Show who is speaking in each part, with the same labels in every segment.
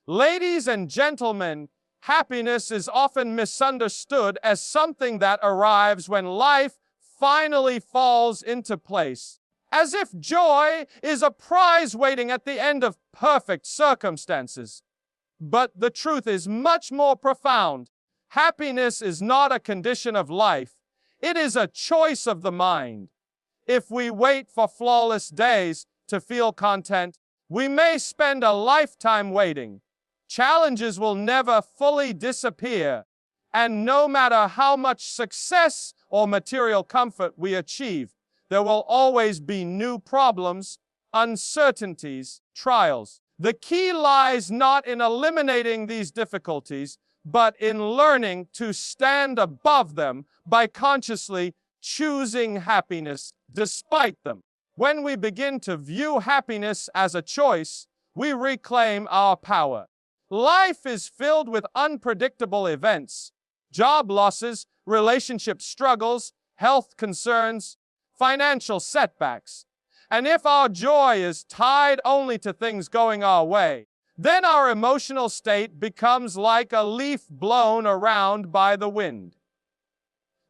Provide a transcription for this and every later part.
Speaker 1: Ladies and gentlemen, happiness is often misunderstood as something that arrives when life finally falls into place, as if joy is a prize waiting at the end of perfect circumstances. But the truth is much more profound. Happiness is not a condition of life. It is a choice of the mind. If we wait for flawless days to feel content, we may spend a lifetime waiting. Challenges will never fully disappear, and no matter how much success or material comfort we achieve, there will always be new problems, uncertainties, trials. The key lies not in eliminating these difficulties, but in learning to stand above them by consciously choosing happiness despite them. When we begin to view happiness as a choice, we reclaim our power. Life is filled with unpredictable events: job losses, relationship struggles, health concerns, financial setbacks. And if our joy is tied only to things going our way, then our emotional state becomes like a leaf blown around by the wind.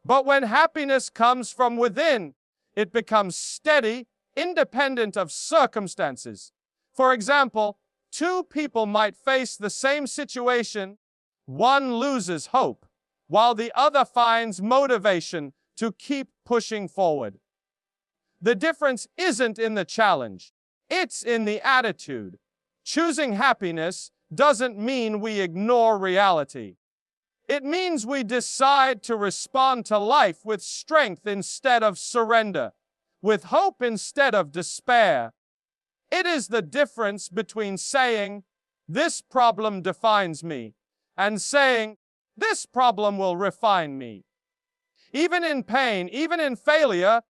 Speaker 1: But when happiness comes from within, it becomes steady, independent of circumstances. For example, two people might face the same situation. One loses hope, while the other finds motivation to keep pushing forward. The difference isn't in the challenge, it's in the attitude. Choosing happiness doesn't mean we ignore reality. It means we decide to respond to life with strength instead of surrender, with hope instead of despair. It is the difference between saying, "This problem defines me," and saying, "This problem will refine me." Even in pain, even in failure,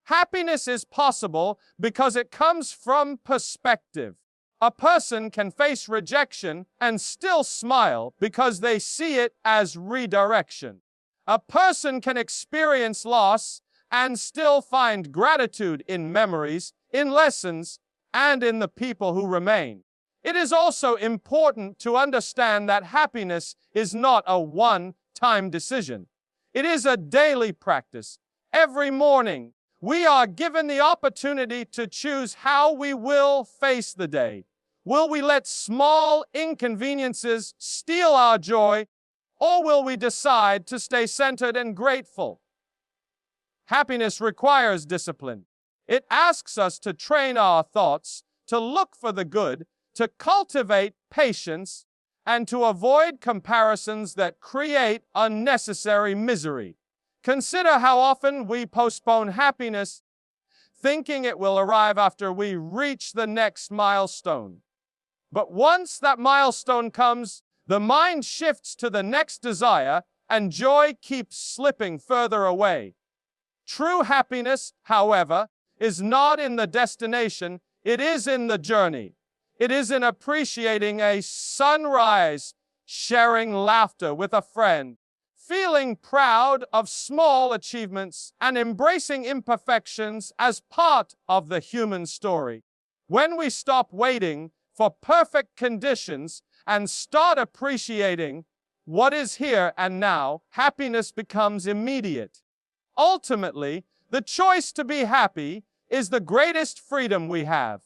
Speaker 1: happiness is possible because it comes from perspective. A person can face rejection and still smile because they see it as redirection. A person can experience loss and still find gratitude in memories, in lessons, and in the people who remain. It is also important to understand that happiness is not a one-time decision. It is a daily practice. Every morning, we are given the opportunity to choose how we will face the day. Will we let small inconveniences steal our joy, or will we decide to stay centered and grateful? Happiness requires discipline. It asks us to train our thoughts, to look for the good, to cultivate patience, and to avoid comparisons that create unnecessary misery. Consider how often we postpone happiness, thinking it will arrive after we reach the next milestone. But once that milestone comes, the mind shifts to the next desire, and joy keeps slipping further away. True happiness, however, is not in the destination, it is in the journey. It is in appreciating a sunrise, sharing laughter with a friend, feeling proud of small achievements, and embracing imperfections as part of the human story. When we stop waiting for perfect conditions and start appreciating what is here and now, happiness becomes immediate. Ultimately, the choice to be happy is the greatest freedom we have.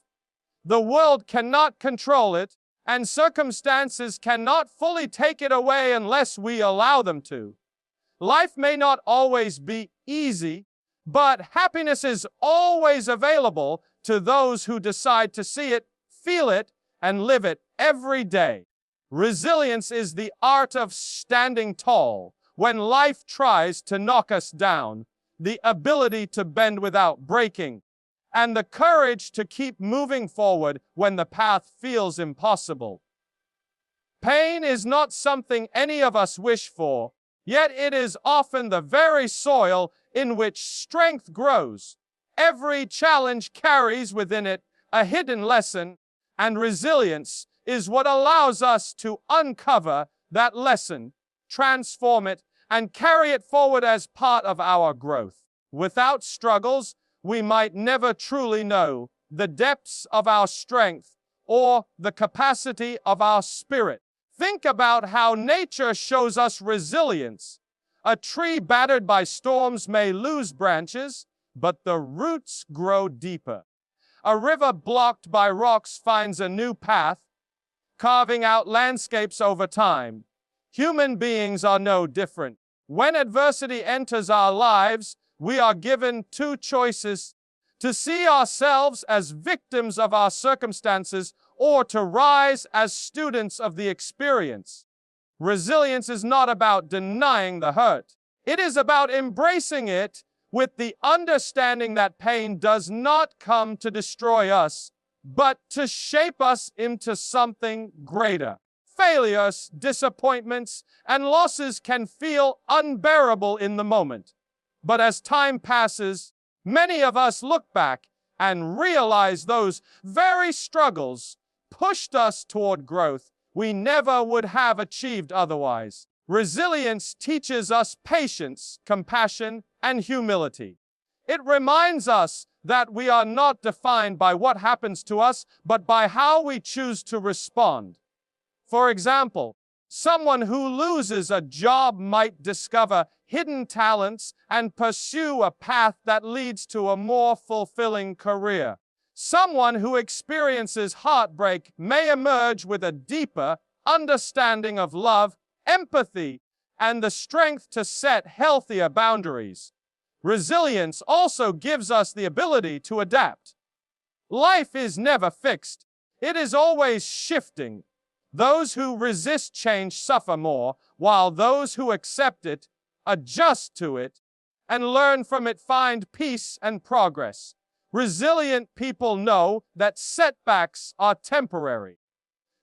Speaker 1: The world cannot control it, and circumstances cannot fully take it away unless we allow them to. Life may not always be easy, but happiness is always available to those who decide to see it, feel it, and live it every day. Resilience is the art of standing tall when life tries to knock us down, the ability to bend without breaking, and the courage to keep moving forward when the path feels impossible. Pain is not something any of us wish for, yet it is often the very soil in which strength grows. Every challenge carries within it a hidden lesson, and resilience is what allows us to uncover that lesson, transform it, and carry it forward as part of our growth. Without struggles, we might never truly know the depths of our strength or the capacity of our spirit. Think about how nature shows us resilience. A tree battered by storms may lose branches, but the roots grow deeper. A river blocked by rocks finds a new path, carving out landscapes over time. Human beings are no different. When adversity enters our lives, we are given two choices: to see ourselves as victims of our circumstances or to rise as students of the experience. Resilience is not about denying the hurt. It is about embracing it with the understanding that pain does not come to destroy us, but to shape us into something greater. Failures, disappointments, and losses can feel unbearable in the moment. But as time passes, many of us look back and realize those very struggles pushed us toward growth we never would have achieved otherwise. Resilience teaches us patience, compassion, and humility. It reminds us that we are not defined by what happens to us, but by how we choose to respond. For example, someone who loses a job might discover hidden talents and pursue a path that leads to a more fulfilling career. Someone who experiences heartbreak may emerge with a deeper understanding of love, empathy, and the strength to set healthier boundaries. Resilience also gives us the ability to adapt. Life is never fixed. It is always shifting. Those who resist change suffer more, while those who accept it, adjust to it, and learn from it find peace and progress. Resilient people know that setbacks are temporary.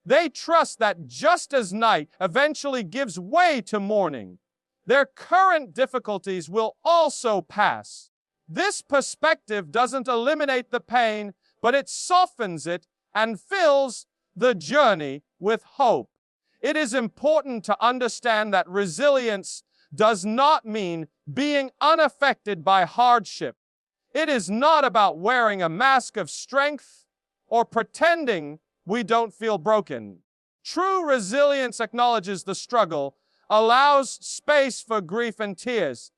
Speaker 1: They trust that just as night eventually gives way to morning, their current difficulties will also pass. This perspective doesn't eliminate the pain, but it softens it and fills the journey with hope. It is important to understand that resilience does not mean being unaffected by hardship. It is not about wearing a mask of strength or pretending we don't feel broken. True resilience acknowledges the struggle, allows space for grief and tears,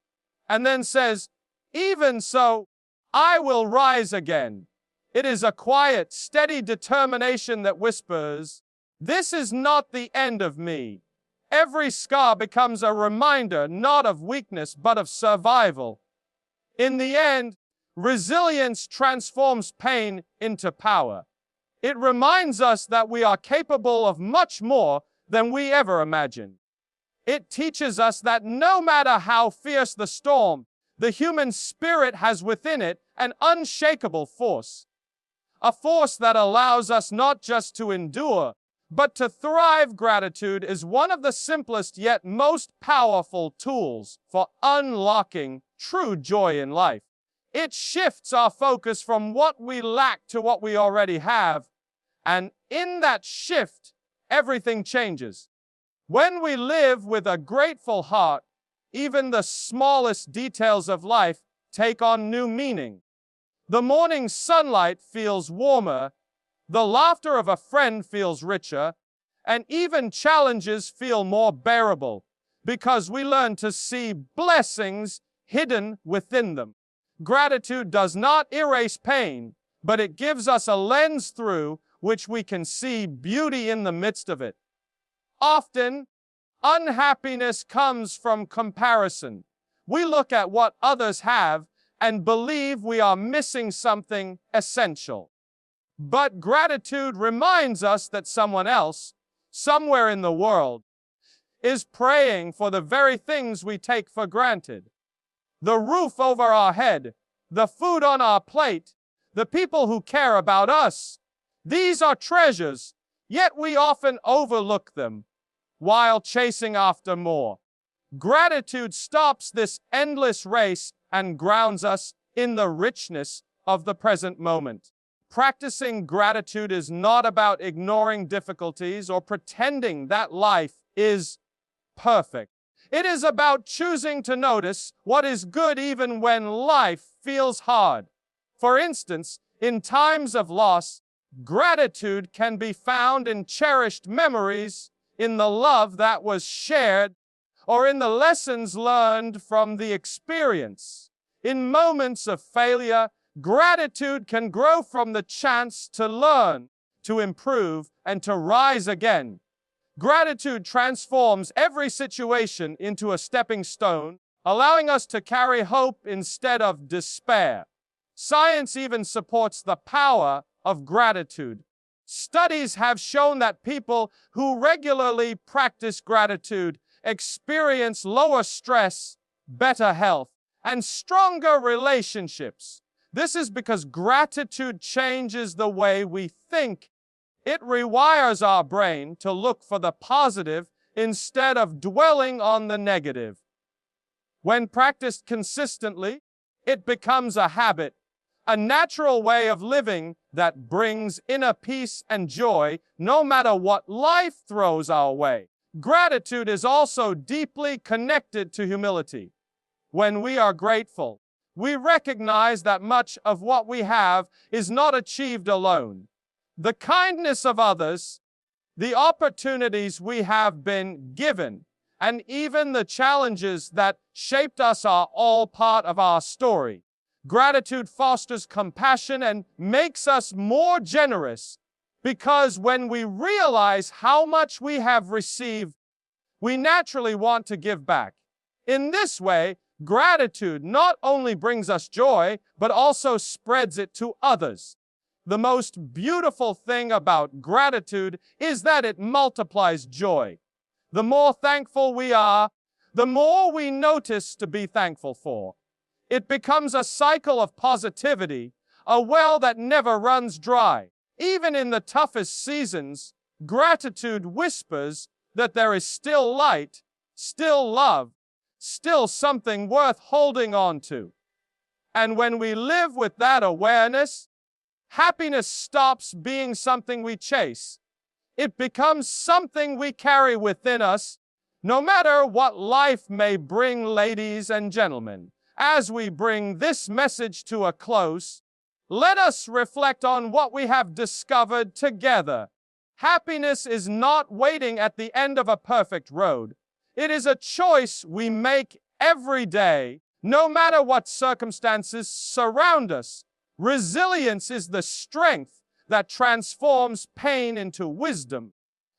Speaker 1: and then says, "Even so, I will rise again." It is a quiet, steady determination that whispers, "This is not the end of me." Every scar becomes a reminder not of weakness but of survival. In the end, resilience transforms pain into power. It reminds us that we are capable of much more than we ever imagined. It teaches us that no matter how fierce the storm, the human spirit has within it an unshakable force. A force that allows us not just to endure, but to thrive. Gratitude is one of the simplest yet most powerful tools for unlocking true joy in life. It shifts our focus from what we lack to what we already have, and in that shift, everything changes. When we live with a grateful heart, even the smallest details of life take on new meaning. The morning sunlight feels warmer, the laughter of a friend feels richer, and even challenges feel more bearable because we learn to see blessings hidden within them. Gratitude does not erase pain, but it gives us a lens through which we can see beauty in the midst of it. Often, unhappiness comes from comparison. We look at what others have and believe we are missing something essential. But gratitude reminds us that someone else, somewhere in the world, is praying for the very things we take for granted. The roof over our head, the food on our plate, the people who care about us. These are treasures, yet we often overlook them while chasing after more. Gratitude stops this endless race and grounds us in the richness of the present moment. Practicing gratitude is not about ignoring difficulties or pretending that life is perfect. It is about choosing to notice what is good even when life feels hard. For instance, in times of loss, Gratitude can be found in cherished memories, in the love that was shared, or in the lessons learned from the experience. In moments of failure, gratitude can grow from the chance to learn, to improve, and to rise again. Gratitude transforms every situation into a stepping stone, allowing us to carry hope instead of despair. Science even supports the power of gratitude. Studies have shown that people who regularly practice gratitude experience lower stress, better health, and stronger relationships. This is because gratitude changes the way we think. It rewires our brain to look for the positive instead of dwelling on the negative. When practiced consistently, it becomes a habit, a natural way of living that brings inner peace and joy no matter what life throws our way. Gratitude is also deeply connected to humility. When we are grateful, we recognize that much of what we have is not achieved alone. The kindness of others, the opportunities we have been given, and even the challenges that shaped us are all part of our story. Gratitude fosters compassion and makes us more generous, because when we realize how much we have received, we naturally want to give back. In this way, gratitude not only brings us joy, but also spreads it to others. The most beautiful thing about gratitude is that it multiplies joy. The more thankful we are, the more we notice to be thankful for. It becomes a cycle of positivity, a well that never runs dry. Even in the toughest seasons, gratitude whispers that there is still light, still love, still something worth holding on to. And when we live with that awareness, happiness stops being something we chase. It becomes something we carry within us, no matter what life may bring, ladies and gentlemen. As we bring this message to a close, let us reflect on what we have discovered together. Happiness is not waiting at the end of a perfect road. It is a choice we make every day, no matter what circumstances surround us. Resilience is the strength that transforms pain into wisdom,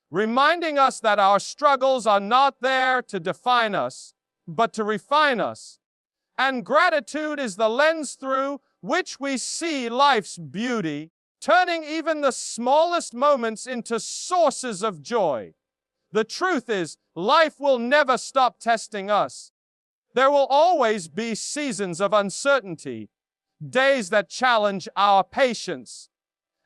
Speaker 1: reminding us that our struggles are not there to define us, but to refine us. And gratitude is the lens through which we see life's beauty, turning even the smallest moments into sources of joy. The truth is, life will never stop testing us. There will always be seasons of uncertainty, days that challenge our patience,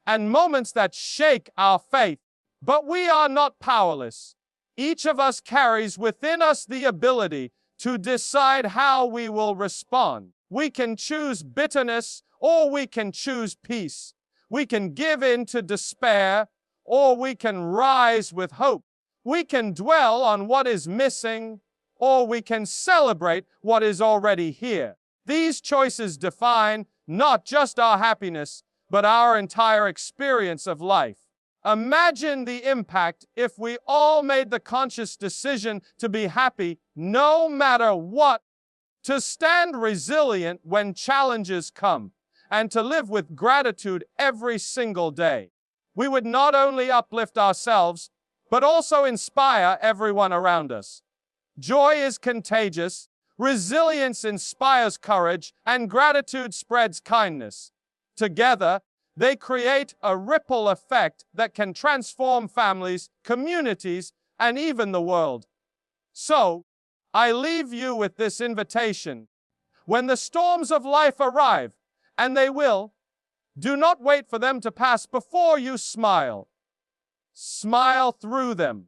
Speaker 1: and moments that shake our faith. But we are not powerless. Each of us carries within us the ability to decide how we will respond. We can choose bitterness, or we can choose peace. We can give in to despair, or we can rise with hope. We can dwell on what is missing, or we can celebrate what is already here. These choices define not just our happiness, but our entire experience of life. Imagine the impact if we all made the conscious decision to be happy no matter what, to stand resilient when challenges come, and to live with gratitude every single day. We would not only uplift ourselves, but also inspire everyone around us. Joy is contagious, resilience inspires courage, and gratitude spreads kindness. Together, they create a ripple effect that can transform families, communities, and even the world. So, I leave you with this invitation. When the storms of life arrive, and they will, do not wait for them to pass before you smile. Smile through them.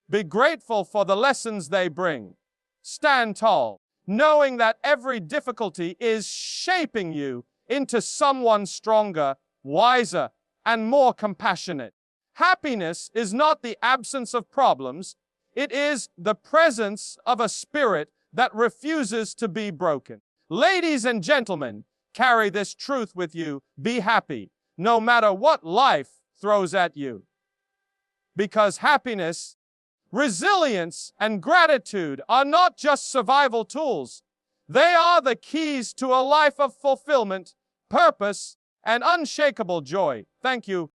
Speaker 1: Be grateful for the lessons they bring. Stand tall, knowing that every difficulty is shaping you into someone stronger, wiser, and more compassionate. Happiness is not the absence of problems. It is the presence of a spirit that refuses to be broken. Ladies and gentlemen, carry this truth with you. Be happy, no matter what life throws at you. Because happiness, resilience, and gratitude are not just survival tools. They are the keys to a life of fulfillment, purpose, and unshakable joy. Thank you.